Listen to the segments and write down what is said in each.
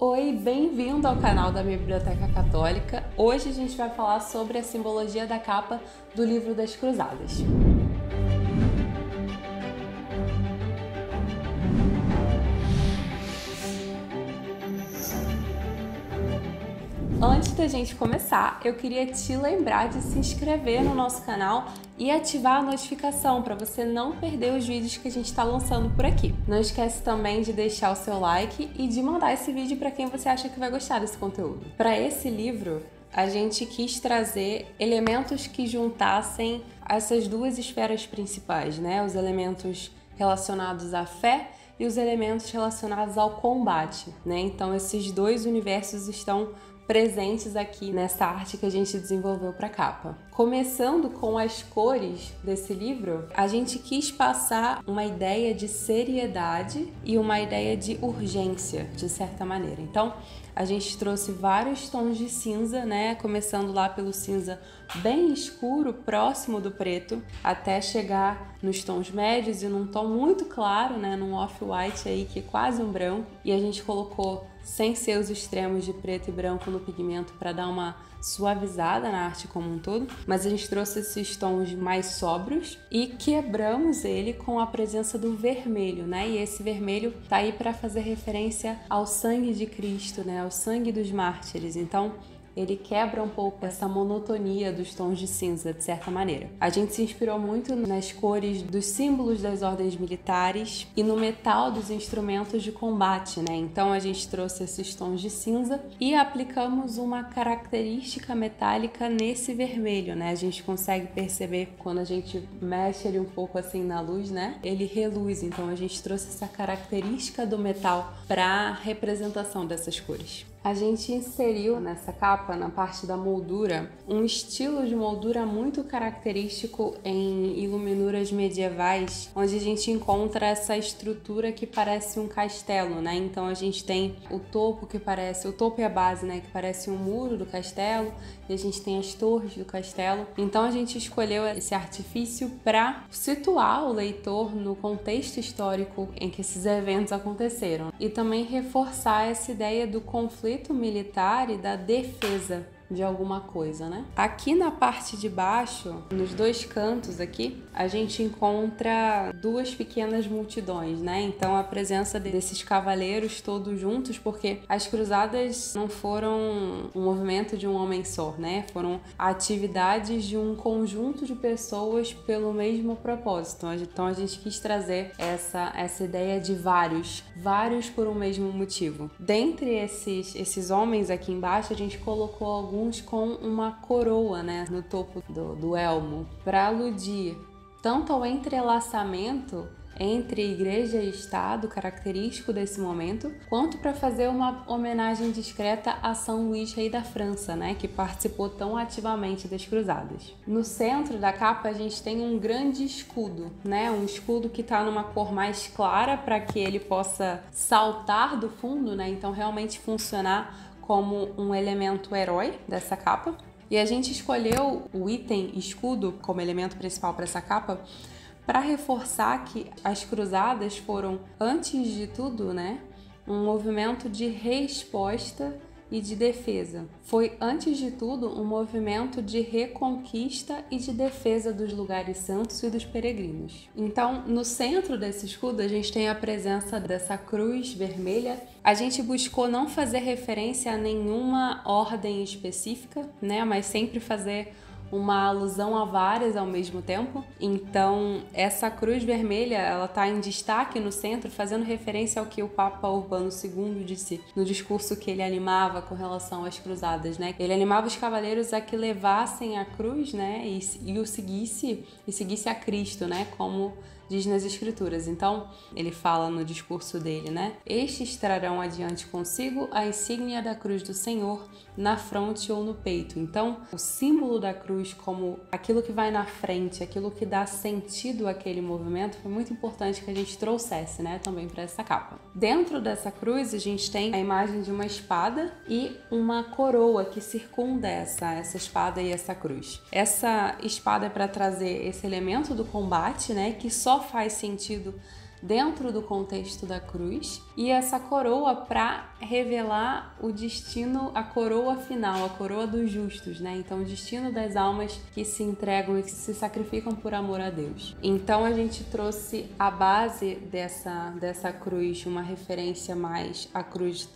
Oi, bem-vindo ao canal da minha Biblioteca Católica. Hoje a gente vai falar sobre a simbologia da capa do Livro das Cruzadas. Antes da gente começar, eu queria te lembrar de se inscrever no nosso canal e ativar a notificação para você não perder os vídeos que a gente está lançando por aqui. Não esquece também de deixar o seu like e de mandar esse vídeo para quem você acha que vai gostar desse conteúdo. Para esse livro, a gente quis trazer elementos que juntassem essas duas esferas principais, né? Os elementos relacionados à fé e os elementos relacionados ao combate, né? Então esses dois universos estão presentes aqui nessa arte que a gente desenvolveu para a capa. Começando com as cores desse livro, a gente quis passar uma ideia de seriedade e uma ideia de urgência, de certa maneira. Então, a gente trouxe vários tons de cinza, né? Começando lá pelo cinza bem escuro, próximo do preto, até chegar nos tons médios e num tom muito claro, né? Num off-white aí, que é quase um branco. E a gente colocou, sem ser os extremos de preto e branco no pigmento, para dar uma suavizada na arte como um todo, mas a gente trouxe esses tons mais sóbrios e quebramos ele com a presença do vermelho, né? E esse vermelho tá aí para fazer referência ao sangue de Cristo, né? Ao sangue dos mártires. Então, ele quebra um pouco essa monotonia dos tons de cinza, de certa maneira. A gente se inspirou muito nas cores dos símbolos das ordens militares e no metal dos instrumentos de combate, né? Então a gente trouxe esses tons de cinza e aplicamos uma característica metálica nesse vermelho, né? A gente consegue perceber quando a gente mexe ele um pouco assim na luz, né? Ele reluz, então a gente trouxe essa característica do metal para a representação dessas cores. A gente inseriu nessa capa, na parte da moldura, um estilo de moldura muito característico em iluminuras medievais, onde a gente encontra essa estrutura que parece um castelo, né? Então a gente tem o topo o topo e a base, né? Que parece um muro do castelo, e a gente tem as torres do castelo. Então a gente escolheu esse artifício para situar o leitor no contexto histórico em que esses eventos aconteceram e também reforçar essa ideia do conflito militar e da defesa de alguma coisa, né? Aqui na parte de baixo, nos dois cantos aqui, a gente encontra duas pequenas multidões, né? Então a presença desses cavaleiros todos juntos, porque as cruzadas não foram um movimento de um homem só, né? Foram atividades de um conjunto de pessoas pelo mesmo propósito. Então a gente quis trazer essa ideia de vários por um mesmo motivo. Dentre esses homens aqui embaixo, a gente colocou alguns com uma coroa, né, no topo do elmo, para aludir tanto ao entrelaçamento entre igreja e Estado, característico desse momento, quanto para fazer uma homenagem discreta a São Luís, rei da França, né, que participou tão ativamente das cruzadas. No centro da capa a gente tem um grande escudo, né, um escudo que está numa cor mais clara para que ele possa saltar do fundo, né, então realmente funcionar como um elemento herói dessa capa. E a gente escolheu o item escudo como elemento principal para essa capa para reforçar que as cruzadas foram, antes de tudo, né, um movimento de resposta e de defesa. Foi, antes de tudo, um movimento de reconquista e de defesa dos lugares santos e dos peregrinos. Então, no centro desse escudo, a gente tem a presença dessa cruz vermelha. A gente buscou não fazer referência a nenhuma ordem específica, né, mas sempre fazer uma alusão a várias ao mesmo tempo. Então, essa cruz vermelha, ela está em destaque no centro, fazendo referência ao que o Papa Urbano II disse no discurso que ele animava com relação às cruzadas, né? Ele animava os cavaleiros a que levassem a cruz, né, e o seguisse a Cristo, né, como diz nas Escrituras. Então, ele fala no discurso dele, né? Estes trarão adiante consigo a insígnia da cruz do Senhor na fronte ou no peito. Então, o símbolo da cruz como aquilo que vai na frente, aquilo que dá sentido àquele movimento, foi muito importante que a gente trouxesse, né, também para essa capa. Dentro dessa cruz, a gente tem a imagem de uma espada e uma coroa que circunda essa espada e essa cruz. Essa espada é para trazer esse elemento do combate, né, que só faz sentido dentro do contexto da cruz, e essa coroa para revelar o destino, a coroa final, a coroa dos justos, né? Então, o destino das almas que se entregam e que se sacrificam por amor a Deus. Então, a gente trouxe a base dessa cruz, uma referência mais à cruz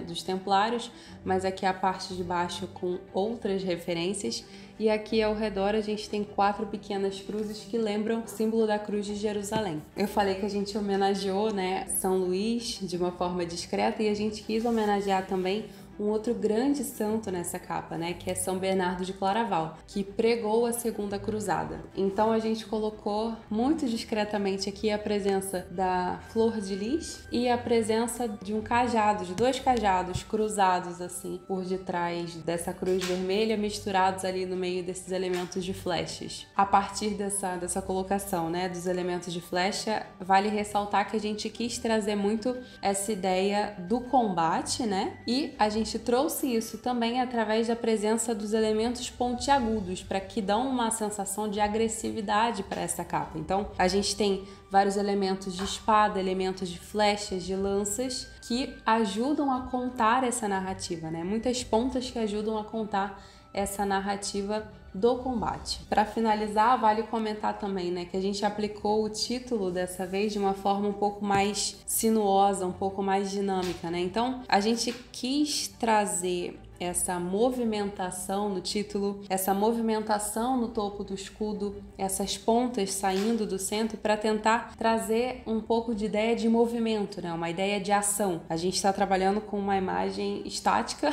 dos templários, mas aqui a parte de baixo com outras referências. E aqui ao redor a gente tem 4 pequenas cruzes que lembram o símbolo da cruz de Jerusalém. Eu falei que a gente homenageou, né, São Luís de uma forma discreta, e a gente quis homenagear também um outro grande santo nessa capa, né, que é São Bernardo de Claraval, que pregou a Segunda Cruzada. Então a gente colocou muito discretamente aqui a presença da flor de lis e a presença de um cajado, de 2 cajados cruzados assim por detrás dessa cruz vermelha, misturados ali no meio desses elementos de flechas. A partir dessa colocação, né, dos elementos de flecha, vale ressaltar que a gente quis trazer muito essa ideia do combate, né, e a gente trouxe isso também através da presença dos elementos pontiagudos, para que dão uma sensação de agressividade para essa capa. Então, a gente tem vários elementos de espada, elementos de flechas, de lanças, que ajudam a contar essa narrativa, né? Muitas pontas que ajudam a contar essa narrativa do combate. Para finalizar, vale comentar também, né, que a gente aplicou o título dessa vez de uma forma um pouco mais sinuosa, um pouco mais dinâmica, né? Então, a gente quis trazer essa movimentação no título, essa movimentação no topo do escudo, essas pontas saindo do centro para tentar trazer um pouco de ideia de movimento, né? Uma ideia de ação. A gente está trabalhando com uma imagem estática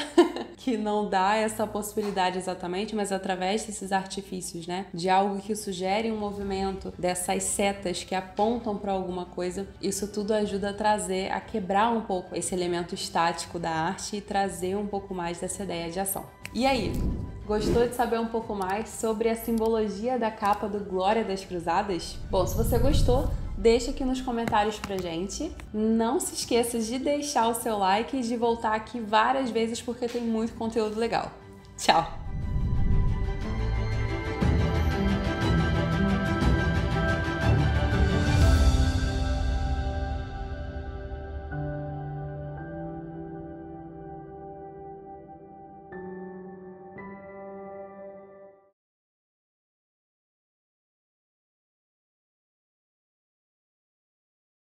que não dá essa possibilidade exatamente, mas através desses artifícios, né? De algo que sugere um movimento, dessas setas que apontam para alguma coisa, isso tudo ajuda a trazer, a quebrar um pouco esse elemento estático da arte e trazer um pouco mais dessa ideia de ação. E aí, gostou de saber um pouco mais sobre a simbologia da capa do Glória das Cruzadas? Bom, se você gostou, deixa aqui nos comentários pra gente. Não se esqueça de deixar o seu like e de voltar aqui várias vezes porque tem muito conteúdo legal. Tchau!